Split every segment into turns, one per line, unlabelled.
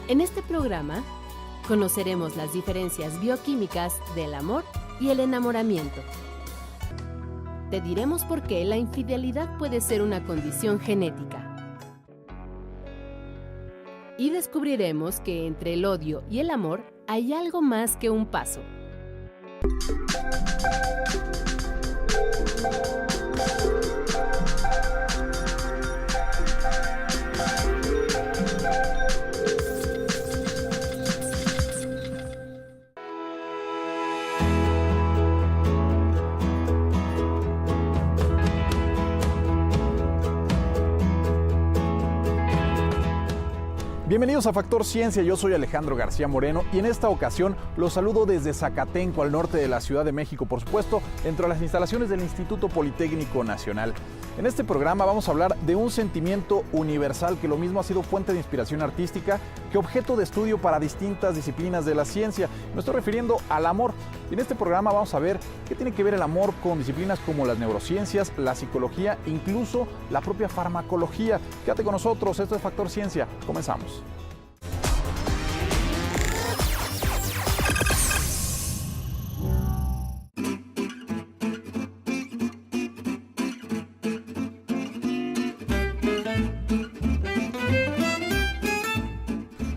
En este programa conoceremos las diferencias bioquímicas del amor y el enamoramiento. Te diremos por qué la infidelidad puede ser una condición genética. Y descubriremos que entre el odio y el amor hay algo más que un paso.
Bienvenidos a Factor Ciencia, yo soy Alejandro García Moreno y en esta ocasión los saludo desde Zacatenco, al norte de la Ciudad de México, por supuesto, dentro de las instalaciones del Instituto Politécnico Nacional. En este programa vamos a hablar de un sentimiento universal que lo mismo ha sido fuente de inspiración artística que objeto de estudio para distintas disciplinas de la ciencia. Me estoy refiriendo al amor. Y en este programa vamos a ver qué tiene que ver el amor con disciplinas como las neurociencias, la psicología, incluso la propia farmacología. Quédate con nosotros, esto es Factor Ciencia. Comenzamos.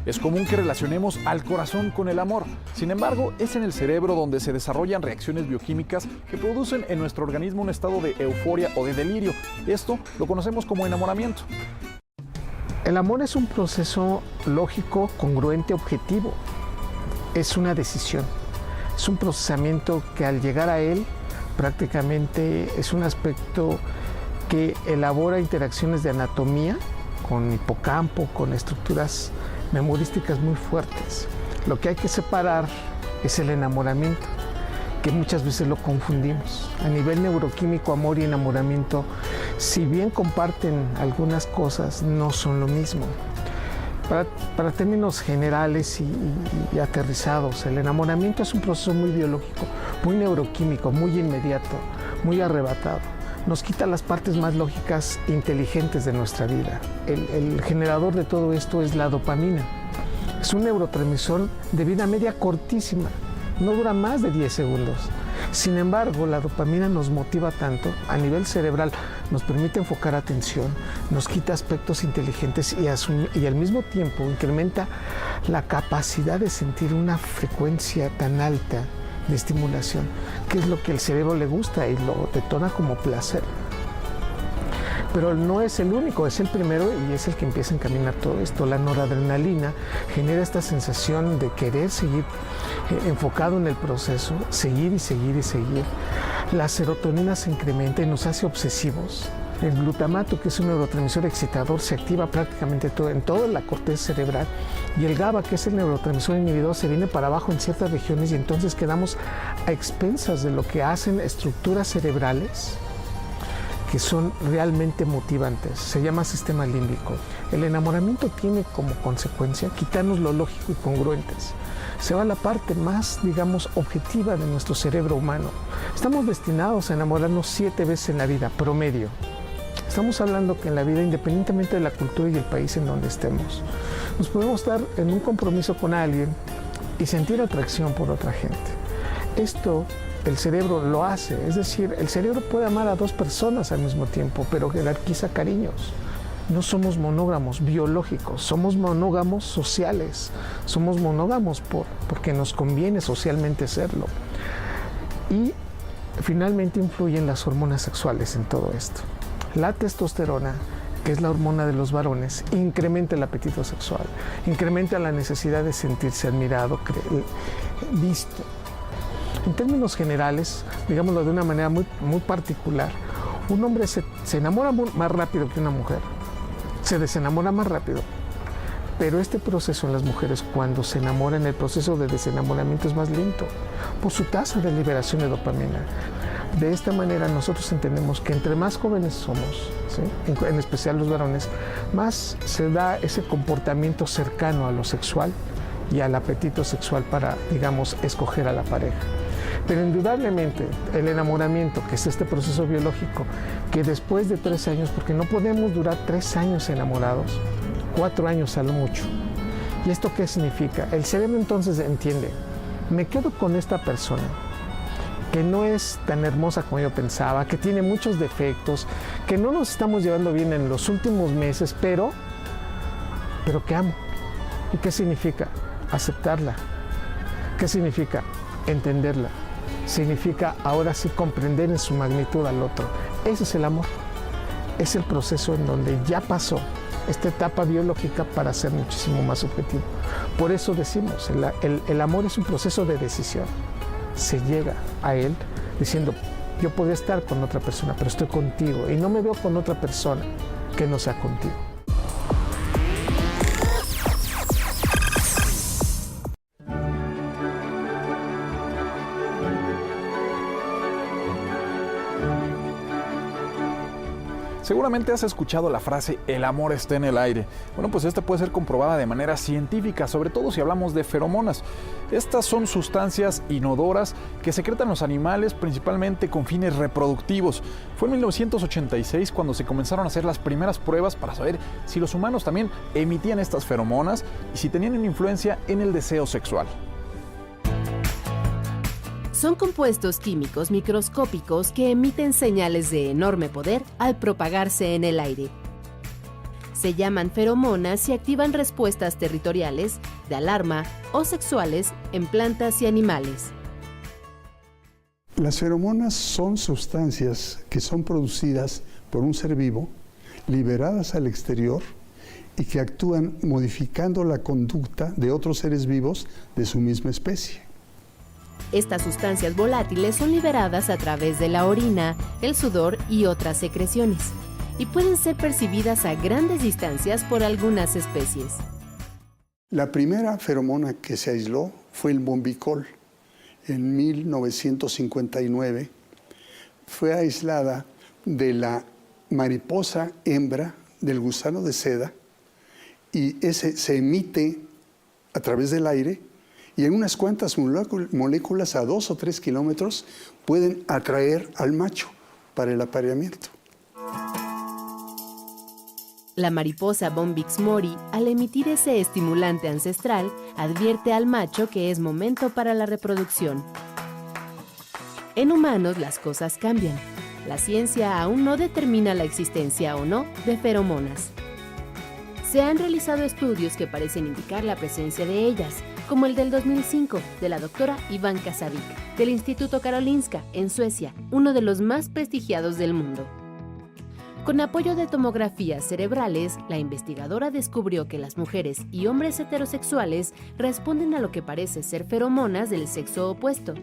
Es común que relacionemos al corazón con el amor. Sin embargo, es en el cerebro donde se desarrollan reacciones bioquímicas que producen en nuestro organismo un estado de euforia o de delirio. Esto lo conocemos como enamoramiento.
El amor es un proceso lógico, congruente, objetivo. Es una decisión. Es un procesamiento que al llegar a él prácticamente es un aspecto que elabora interacciones de anatomía con hipocampo, con estructuras memorísticas muy fuertes. Lo que hay que separar es el enamoramiento, que muchas veces lo confundimos. A nivel neuroquímico, amor y enamoramiento, si bien comparten algunas cosas, no son lo mismo. Para términos generales y aterrizados, el enamoramiento es un proceso muy biológico, muy neuroquímico, muy inmediato, muy arrebatado. Nos quita las partes más lógicas e inteligentes de nuestra vida. El generador de todo esto es la dopamina. Es un neurotransmisor de vida media cortísima, no dura más de 10 segundos. Sin embargo, la dopamina nos motiva tanto, a nivel cerebral nos permite enfocar atención, nos quita aspectos inteligentes y al mismo tiempo incrementa la capacidad de sentir una frecuencia tan alta de estimulación, que es lo que el cerebro le gusta y lo detona como placer. Pero no es el único, es el primero y es el que empieza a encaminar todo esto. La noradrenalina genera esta sensación de querer seguir enfocado en el proceso, seguir y seguir y seguir. La serotonina se incrementa y nos hace obsesivos. El glutamato, que es un neurotransmisor excitador, se activa prácticamente en toda la corteza cerebral, y el GABA, que es el neurotransmisor inhibidor, se viene para abajo en ciertas regiones y entonces quedamos a expensas de lo que hacen estructuras cerebrales que son realmente motivantes. Se llama sistema límbico. El enamoramiento tiene como consecuencia quitarnos lo lógico y congruentes. Se va a la parte más, digamos, objetiva de nuestro cerebro humano. Estamos destinados a enamorarnos 7 veces en la vida, promedio. Estamos hablando que en la vida, independientemente de la cultura y el país en donde estemos, nos podemos estar en un compromiso con alguien y sentir atracción por otra gente. Esto el cerebro lo hace, es decir, el cerebro puede amar a 2 personas al mismo tiempo, pero jerarquiza cariños. No somos monógamos biológicos, somos monógamos sociales, somos monógamos porque nos conviene socialmente serlo. Y finalmente influyen las hormonas sexuales en todo esto. La testosterona, que es la hormona de los varones, incrementa el apetito sexual, incrementa la necesidad de sentirse admirado, visto. En términos generales, digámoslo de una manera muy particular, un hombre se enamora más rápido que una mujer, se desenamora más rápido, pero este proceso en las mujeres, cuando se enamoran, el proceso de desenamoramiento es más lento por su tasa de liberación de dopamina. De esta manera nosotros entendemos que entre más jóvenes somos, ¿sí?, en especial los varones, más se da ese comportamiento cercano a lo sexual y al apetito sexual para, digamos, escoger a la pareja. Pero indudablemente el enamoramiento, que es este proceso biológico, que después de 3 años, porque no podemos durar 3 años enamorados, 4 años a lo mucho, ¿Y esto qué significa? El cerebro entonces entiende, me quedo con esta persona que no es tan hermosa como yo pensaba, que tiene muchos defectos, que no nos estamos llevando bien en los últimos meses, pero que amo. ¿Y qué significa? Aceptarla. ¿Qué significa? Entenderla. Significa ahora sí comprender en su magnitud al otro. Ese es el amor. Es el proceso en donde ya pasó esta etapa biológica para ser muchísimo más objetivo. Por eso decimos, el amor es un proceso de decisión. Se llega a él diciendo, yo podría estar con otra persona, pero estoy contigo y no me veo con otra persona que no sea contigo.
Seguramente has escuchado la frase "el amor está en el aire". Bueno, pues esta puede ser comprobada de manera científica, sobre todo si hablamos de feromonas. Estas son sustancias inodoras que secretan los animales principalmente con fines reproductivos. Fue en 1986 cuando se comenzaron a hacer las primeras pruebas para saber si los humanos también emitían estas feromonas y si tenían una influencia en el deseo sexual.
Son compuestos químicos microscópicos que emiten señales de enorme poder al propagarse en el aire. Se llaman feromonas y activan respuestas territoriales, de alarma o sexuales en plantas y animales.
Las feromonas son sustancias que son producidas por un ser vivo, liberadas al exterior y que actúan modificando la conducta de otros seres vivos de su misma especie.
Estas sustancias volátiles son liberadas a través de la orina, el sudor y otras secreciones, y pueden ser percibidas a grandes distancias por algunas especies.
La primera feromona que se aisló fue el bombicol. En 1959 fue aislada de la mariposa hembra del gusano de seda y ese se emite a través del aire. Y en unas cuantas moléculas a 2 o 3 kilómetros pueden atraer al macho para el apareamiento.
La mariposa Bombyx mori, al emitir ese estimulante ancestral, advierte al macho que es momento para la reproducción. En humanos las cosas cambian. La ciencia aún no determina la existencia o no de feromonas. Se han realizado estudios que parecen indicar la presencia de ellas, como el del 2005 de la doctora Ivanka Savic, del Instituto Karolinska, en Suecia, uno de los más prestigiados del mundo. Con apoyo de tomografías cerebrales, la investigadora descubrió que las mujeres y hombres heterosexuales responden a lo que parece ser feromonas del sexo opuesto,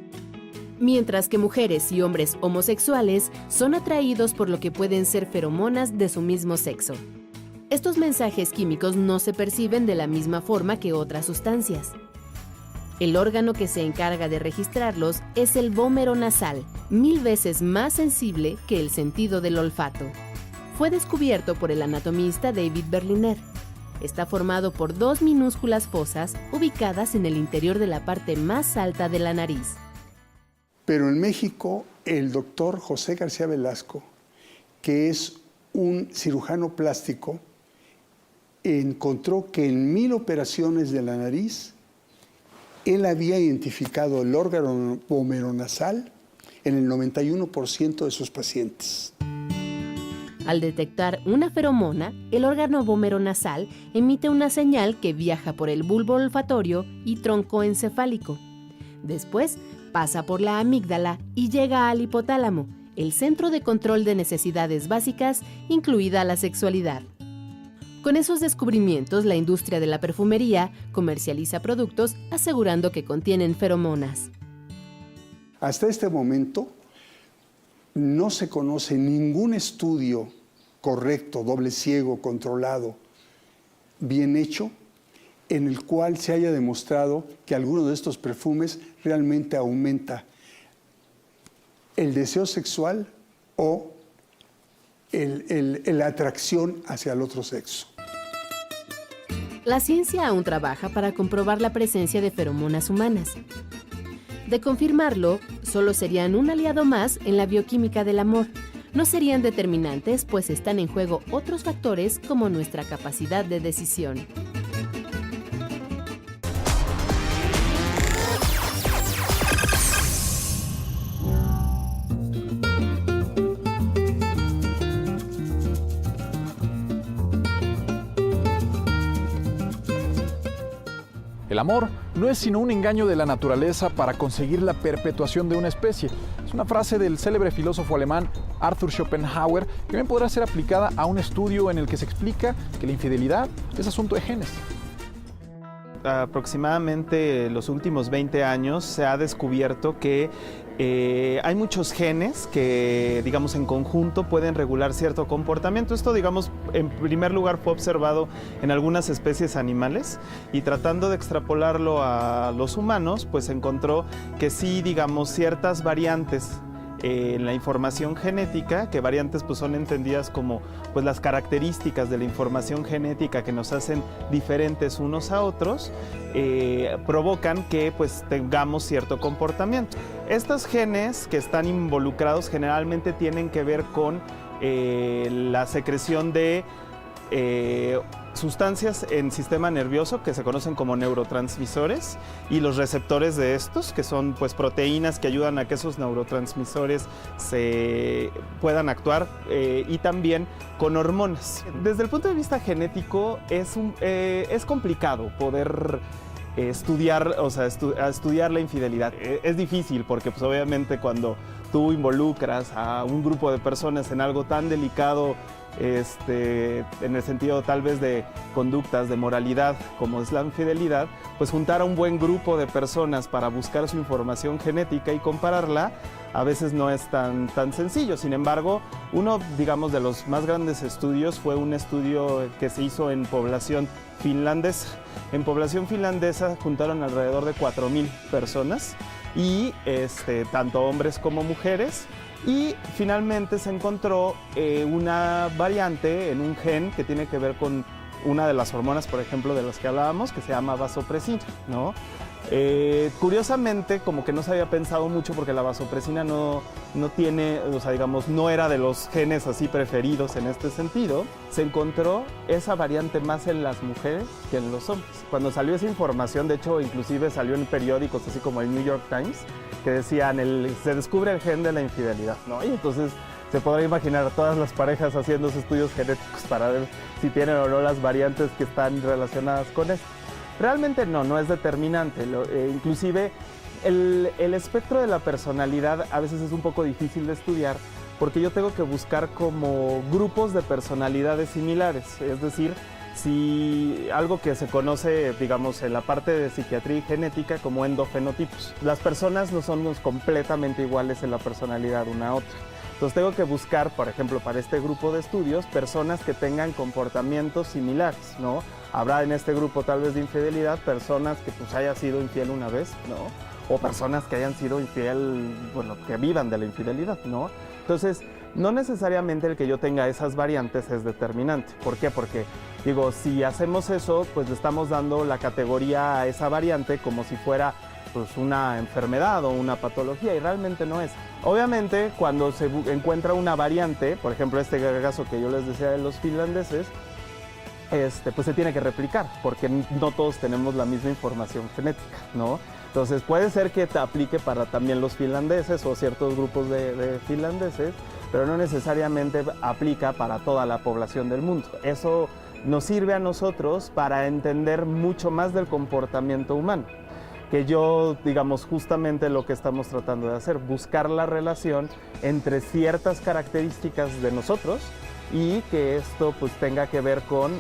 mientras que mujeres y hombres homosexuales son atraídos por lo que pueden ser feromonas de su mismo sexo. Estos mensajes químicos no se perciben de la misma forma que otras sustancias. El órgano que se encarga de registrarlos es el vómero nasal, 1000 veces más sensible que el sentido del olfato. Fue descubierto por el anatomista David Berliner. Está formado por 2 minúsculas fosas ubicadas en el interior de la parte más alta de la nariz.
Pero en México, el doctor José García Velasco, que es un cirujano plástico, encontró que en 1000 operaciones de la nariz, él había identificado el órgano vomeronasal en el 91% de sus pacientes.
Al detectar una feromona, el órgano vomeronasal emite una señal que viaja por el bulbo olfatorio y tronco encefálico. Después, pasa por la amígdala y llega al hipotálamo, el centro de control de necesidades básicas, incluida la sexualidad. Con esos descubrimientos, la industria de la perfumería comercializa productos asegurando que contienen feromonas.
Hasta este momento, no se conoce ningún estudio correcto, doble ciego, controlado, bien hecho, en el cual se haya demostrado que alguno de estos perfumes realmente aumenta el deseo sexual o la atracción hacia el otro sexo.
La ciencia aún trabaja para comprobar la presencia de feromonas humanas. De confirmarlo, solo serían un aliado más en la bioquímica del amor. No serían determinantes, pues están en juego otros factores como nuestra capacidad de decisión.
El amor no es sino un engaño de la naturaleza para conseguir la perpetuación de una especie. Es una frase del célebre filósofo alemán Arthur Schopenhauer que bien podrá ser aplicada a un estudio en el que se explica que la infidelidad es asunto de genes.
Aproximadamente los últimos 20 años se ha descubierto que hay muchos genes que, digamos, en conjunto pueden regular cierto comportamiento. Esto, digamos, en primer lugar fue observado en algunas especies animales y tratando de extrapolarlo a los humanos, pues se encontró que sí, digamos, ciertas variantes en la información genética, que variantes pues son entendidas como pues las características de la información genética que nos hacen diferentes unos a otros, provocan que pues tengamos cierto comportamiento. Estos genes que están involucrados generalmente tienen que ver con la secreción de sustancias en sistema nervioso que se conocen como neurotransmisores y los receptores de estos, que son pues proteínas que ayudan a que esos neurotransmisores se puedan actuar, y también con hormonas. Desde el punto de vista genético es complicado poder estudiar, o sea, estudiar la infidelidad. Es difícil porque pues obviamente cuando tú involucras a un grupo de personas en algo tan delicado, en el sentido tal vez de conductas, de moralidad, como es la infidelidad, pues juntar a un buen grupo de personas para buscar su información genética y compararla, a veces no es tan sencillo. Sin embargo, uno, digamos, de los más grandes estudios fue un estudio que se hizo en población finlandesa. En población finlandesa juntaron alrededor de 4,000 personas y tanto hombres como mujeres. Y finalmente se encontró una variante en un gen que tiene que ver con una de las hormonas, por ejemplo, de las que hablábamos, que se llama vasopresina, ¿no? Curiosamente, como que no se había pensado mucho porque la vasopresina no tiene, o sea, digamos, no era de los genes así preferidos en este sentido. Se encontró esa variante más en las mujeres que en los hombres. Cuando salió esa información, de hecho, inclusive salió en periódicos así como el New York Times, que decían, se descubre el gen de la infidelidad, ¿no? Y entonces se podrá imaginar a todas las parejas haciendo estudios genéticos para ver si tienen o no las variantes que están relacionadas con esto. Realmente no es determinante. Inclusive el espectro de la personalidad a veces es un poco difícil de estudiar porque yo tengo que buscar como grupos de personalidades similares. Es decir, si algo que se conoce, digamos, en la parte de psiquiatría y genética como endofenotipos. Las personas no somos completamente iguales en la personalidad una a otra. Entonces tengo que buscar, por ejemplo, para este grupo de estudios, personas que tengan comportamientos similares, ¿no? Habrá en este grupo tal vez de infidelidad personas que pues haya sido infiel una vez, ¿no? O personas que hayan sido infiel, bueno, que vivan de la infidelidad, ¿no? Entonces, no necesariamente el que yo tenga esas variantes es determinante. ¿Por qué? Porque, digo, si hacemos eso, pues le estamos dando la categoría a esa variante como si fuera pues una enfermedad o una patología, y realmente no es. Obviamente, cuando se encuentra una variante, por ejemplo, este caso que yo les decía de los finlandeses, pues se tiene que replicar, porque no todos tenemos la misma información genética, ¿no? Entonces puede ser que te aplique para también los finlandeses o ciertos grupos de finlandeses, pero no necesariamente aplica para toda la población del mundo. Eso nos sirve a nosotros para entender mucho más del comportamiento humano, que digamos, justamente lo que estamos tratando de hacer, buscar la relación entre ciertas características de nosotros y que esto pues tenga que ver con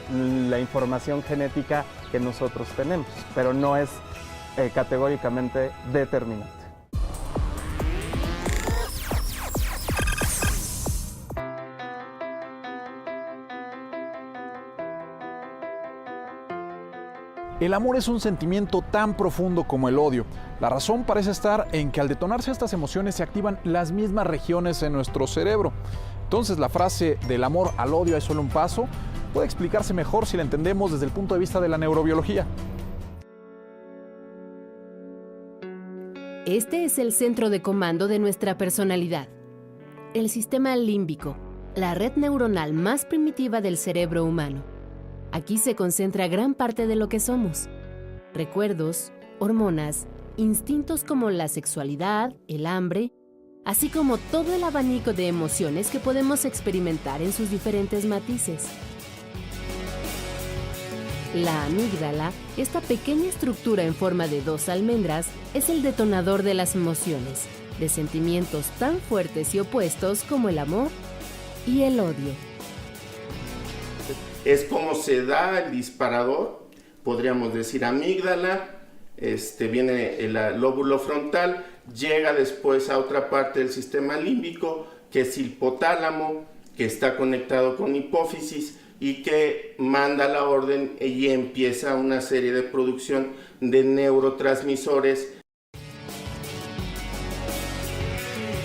la información genética que nosotros tenemos, pero no es categóricamente determinante.
El amor es un sentimiento tan profundo como el odio. La razón parece estar en que al detonarse estas emociones se activan las mismas regiones en nuestro cerebro. Entonces la frase del amor al odio es solo un paso puede explicarse mejor si la entendemos desde el punto de vista de la neurobiología.
Este es el centro de comando de nuestra personalidad. El sistema límbico, la red neuronal más primitiva del cerebro humano. Aquí se concentra gran parte de lo que somos. Recuerdos, hormonas, instintos como la sexualidad, el hambre, así como todo el abanico de emociones que podemos experimentar en sus diferentes matices. La amígdala, esta pequeña estructura en forma de 2 almendras, es el detonador de las emociones, de sentimientos tan fuertes y opuestos como el amor y el odio.
Es como se da el disparador, podríamos decir amígdala, viene el lóbulo frontal, llega después a otra parte del sistema límbico, que es hipotálamo, que está conectado con hipófisis y que manda la orden y empieza una serie de producción de neurotransmisores.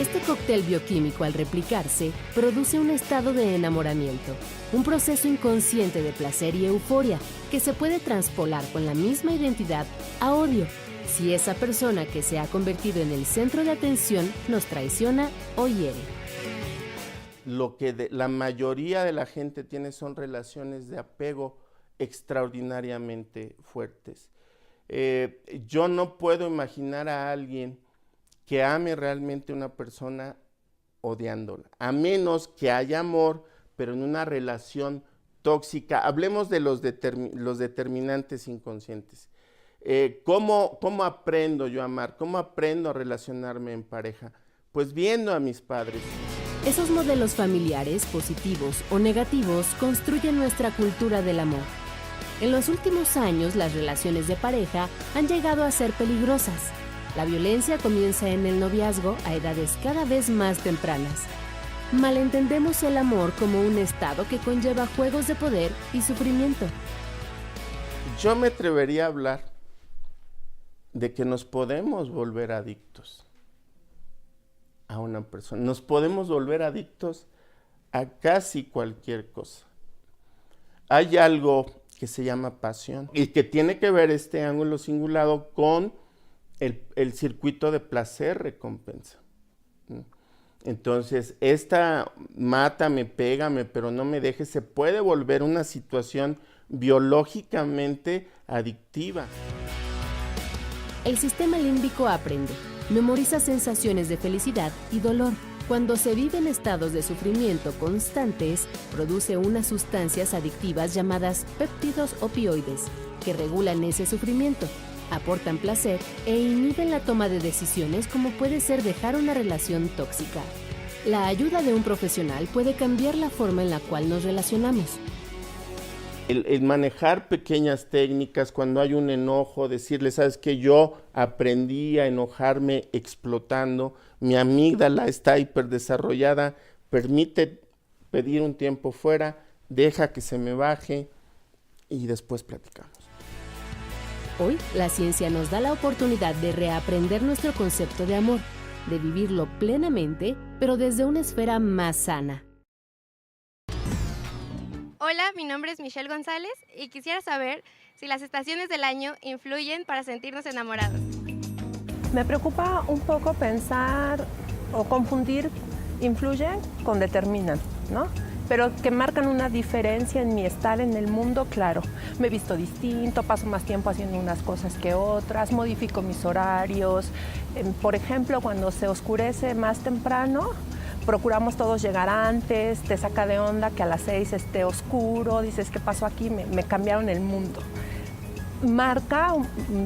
Este cóctel bioquímico, al replicarse, produce un estado de enamoramiento, un proceso inconsciente de placer y euforia que se puede traspolar con la misma identidad a odio, si esa persona que se ha convertido en el centro de atención nos traiciona o hiere.
Lo que la mayoría de la gente tiene son relaciones de apego extraordinariamente fuertes. Yo no puedo imaginar a alguien que ame realmente a una persona odiándola, a menos que haya amor, pero en una relación tóxica. Hablemos de los determinantes inconscientes. ¿Cómo aprendo yo a amar? ¿Cómo aprendo a relacionarme en pareja? Pues viendo a mis padres.
Esos modelos familiares, positivos o negativos, construyen nuestra cultura del amor. En los últimos años, las relaciones de pareja han llegado a ser peligrosas. La violencia comienza en el noviazgo a edades cada vez más tempranas. Malentendemos el amor como un estado que conlleva juegos de poder y sufrimiento.
Yo me atrevería a hablar de que nos podemos volver adictos a una persona. Nos podemos volver adictos a casi cualquier cosa. Hay algo que se llama pasión y que tiene que ver este ángulo cingulado con el circuito de placer-recompensa. Entonces, esta mátame, pégame, pero no me dejes, se puede volver una situación biológicamente adictiva.
El sistema límbico aprende, memoriza sensaciones de felicidad y dolor. Cuando se vive en estados de sufrimiento constantes, produce unas sustancias adictivas llamadas péptidos opioides, que regulan ese sufrimiento, aportan placer e inhiben la toma de decisiones como puede ser dejar una relación tóxica. La ayuda de un profesional puede cambiar la forma en la cual nos relacionamos.
El manejar pequeñas técnicas cuando hay un enojo, decirle, ¿sabes qué? Yo aprendí a enojarme explotando, mi amígdala está hiperdesarrollada, permite pedir un tiempo fuera, deja que se me baje y después platicamos.
Hoy, la ciencia nos da la oportunidad de reaprender nuestro concepto de amor, de vivirlo plenamente, pero desde una esfera más sana.
Hola, mi nombre es Michelle González y quisiera saber si las estaciones del año influyen para sentirnos enamorados.
Me preocupa un poco pensar o confundir influyen con determinan, ¿no? Pero que marcan una diferencia en mi estar en el mundo, claro. Me he visto distinto, paso más tiempo haciendo unas cosas que otras, modifico mis horarios. Por ejemplo, cuando se oscurece más temprano, procuramos todos llegar antes, te saca de onda que a las 6 esté oscuro, dices, ¿qué pasó aquí? Me cambiaron el mundo. Marca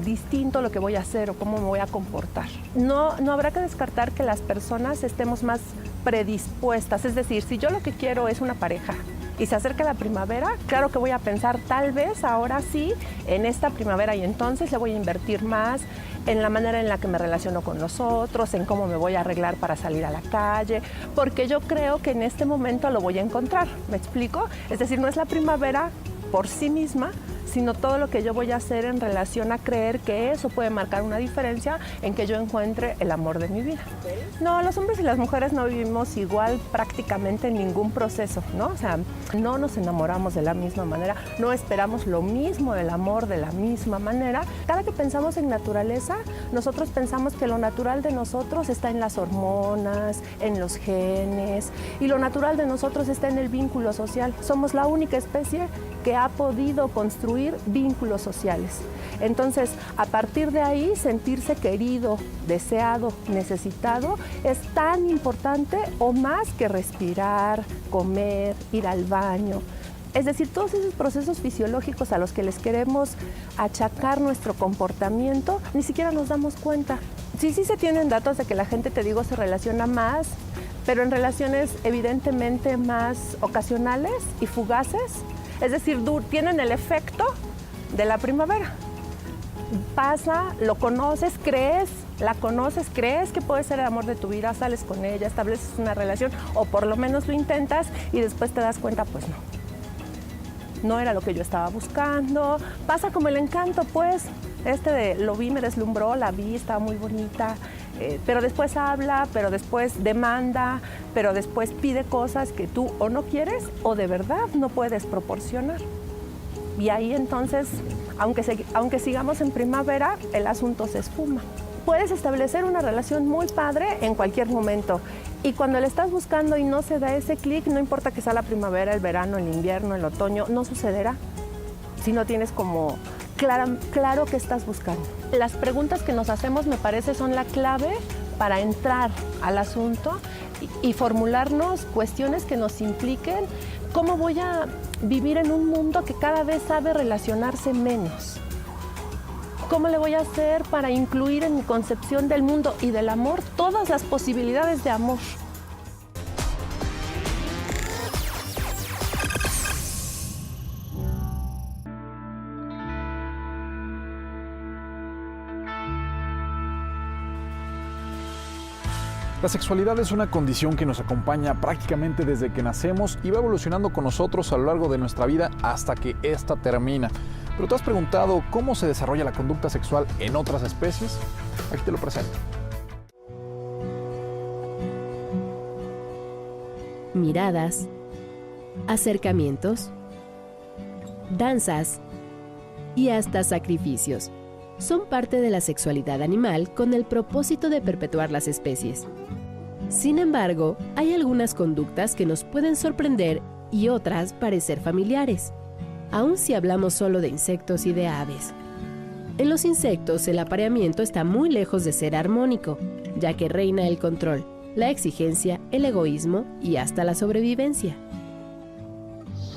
distinto lo que voy a hacer o cómo me voy a comportar. No habrá que descartar que las personas estemos más predispuestas, es decir, si yo lo que quiero es una pareja y se acerca la primavera, claro que voy a pensar tal vez ahora sí en esta primavera y entonces le voy a invertir más en la manera en la que me relaciono con los otros, en cómo me voy a arreglar para salir a la calle, porque yo creo que en este momento lo voy a encontrar, ¿me explico? Es decir, no es la primavera por sí misma, sino todo lo que yo voy a hacer en relación a creer que eso puede marcar una diferencia en que yo encuentre el amor de mi vida. No, los hombres y las mujeres no vivimos igual prácticamente en ningún proceso, ¿no? O sea, no nos enamoramos de la misma manera, no esperamos lo mismo del amor de la misma manera. Cada que pensamos en naturaleza, nosotros pensamos que lo natural de nosotros está en las hormonas, en los genes, y lo natural de nosotros está en el vínculo social. Somos la única especie que ha podido construir vínculos sociales. Entonces, a partir de ahí, sentirse querido, deseado, necesitado, es tan importante o más que respirar, comer, ir al baño. Es decir, todos esos procesos fisiológicos a los que les queremos achacar nuestro comportamiento, ni siquiera nos damos cuenta. Sí se tienen datos de que la gente, te digo, se relaciona más, pero en relaciones evidentemente más ocasionales y fugaces. Es decir, tienen el efecto de la primavera. Pasa, lo conoces, la conoces, crees que puede ser el amor de tu vida, sales con ella, estableces una relación, o por lo menos lo intentas y después te das cuenta, pues no era lo que yo estaba buscando. Pasa como el encanto, pues, lo vi, me deslumbró, la vi, estaba muy bonita, pero después habla, pero después demanda, pero después pide cosas que tú o no quieres o de verdad no puedes proporcionar. Y ahí entonces, aunque sigamos en primavera, el asunto se esfuma. Puedes establecer una relación muy padre en cualquier momento. Y cuando le estás buscando y no se da ese clic, no importa que sea la primavera, el verano, el invierno, el otoño, no sucederá si no tienes como claro qué estás buscando. Las preguntas que nos hacemos, me parece, son la clave para entrar al asunto y formularnos cuestiones que nos impliquen cómo voy a vivir en un mundo que cada vez sabe relacionarse menos. ¿Cómo le voy a hacer para incluir en mi concepción del mundo y del amor todas las posibilidades de amor?
La sexualidad es una condición que nos acompaña prácticamente desde que nacemos y va evolucionando con nosotros a lo largo de nuestra vida hasta que ésta termina. ¿Pero te has preguntado cómo se desarrolla la conducta sexual en otras especies? Aquí te lo presento.
Miradas, acercamientos, danzas y hasta sacrificios son parte de la sexualidad animal con el propósito de perpetuar las especies. Sin embargo, hay algunas conductas que nos pueden sorprender y otras parecer familiares, aun si hablamos solo de insectos y de aves. En los insectos, el apareamiento está muy lejos de ser armónico, ya que reina el control, la exigencia, el egoísmo y hasta la sobrevivencia.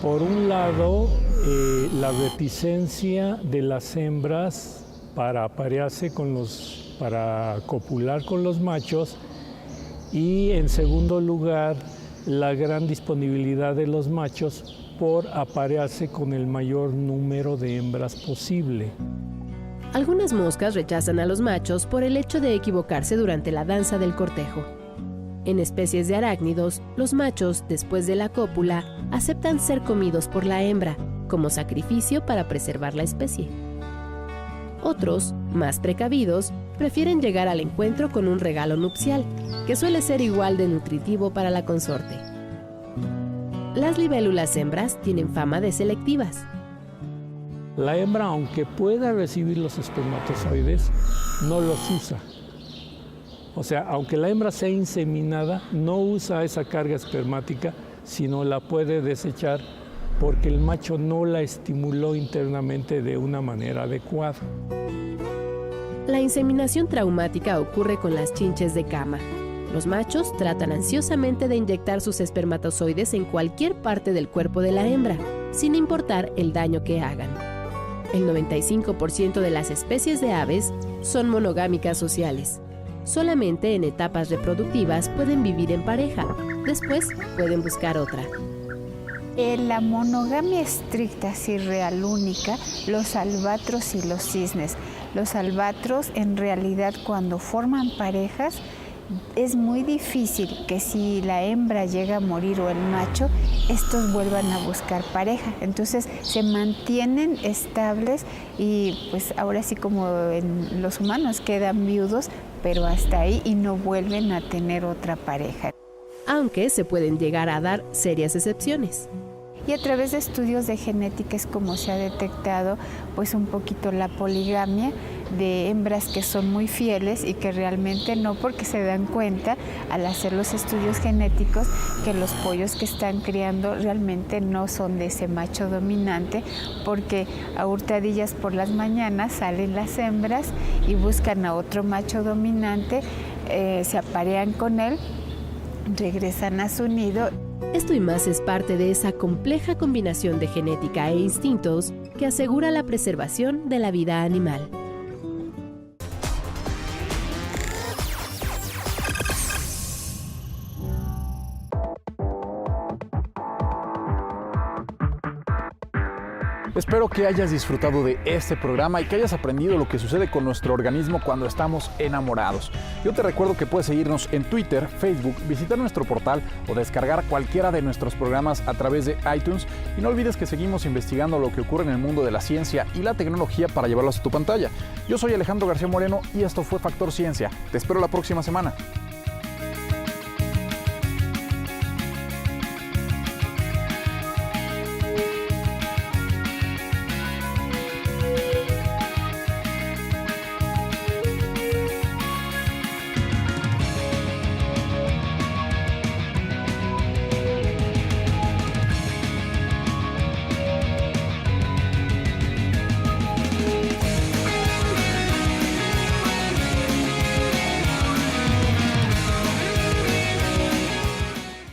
Por un lado, la reticencia de las hembras para aparearse para copular con los machos, y en segundo lugar, la gran disponibilidad de los machos por aparearse con el mayor número de hembras posible.
Algunas moscas rechazan a los machos por el hecho de equivocarse durante la danza del cortejo. En especies de arácnidos, los machos, después de la cópula, aceptan ser comidos por la hembra, como sacrificio para preservar la especie. Otros, más precavidos, prefieren llegar al encuentro con un regalo nupcial, que suele ser igual de nutritivo para la consorte. Las libélulas hembras tienen fama de selectivas.
La hembra, aunque pueda recibir los espermatozoides, no los usa. O sea, aunque la hembra sea inseminada, no usa esa carga espermática, sino la puede desechar porque el macho no la estimuló internamente de una manera adecuada.
La inseminación traumática ocurre con las chinches de cama. Los machos tratan ansiosamente de inyectar sus espermatozoides en cualquier parte del cuerpo de la hembra, sin importar el daño que hagan. El 95% de las especies de aves son monogámicas sociales. Solamente en etapas reproductivas pueden vivir en pareja, después pueden buscar otra.
La monogamia estricta, sí, real, única, los albatros y los cisnes. Los albatros, en realidad, cuando forman parejas, es muy difícil que si la hembra llega a morir o el macho, estos vuelvan a buscar pareja. Entonces se mantienen estables y pues ahora sí, como en los humanos, quedan viudos, pero hasta ahí, y no vuelven a tener otra pareja.
Aunque se pueden llegar a dar serias excepciones.
Y a través de estudios de genética es como se ha detectado pues un poquito la poligamia de hembras que son muy fieles y que realmente no, porque se dan cuenta al hacer los estudios genéticos que los pollos que están criando realmente no son de ese macho dominante, porque a hurtadillas por las mañanas salen las hembras y buscan a otro macho dominante, se aparean con él, regresan a su nido.
Esto y más es parte de esa compleja combinación de genética e instintos que asegura la preservación de la vida animal.
Espero que hayas disfrutado de este programa y que hayas aprendido lo que sucede con nuestro organismo cuando estamos enamorados. Yo te recuerdo que puedes seguirnos en Twitter, Facebook, visitar nuestro portal o descargar cualquiera de nuestros programas a través de iTunes. Y no olvides que seguimos investigando lo que ocurre en el mundo de la ciencia y la tecnología para llevarlos a tu pantalla. Yo soy Alejandro García Moreno y esto fue Factor Ciencia. Te espero la próxima semana.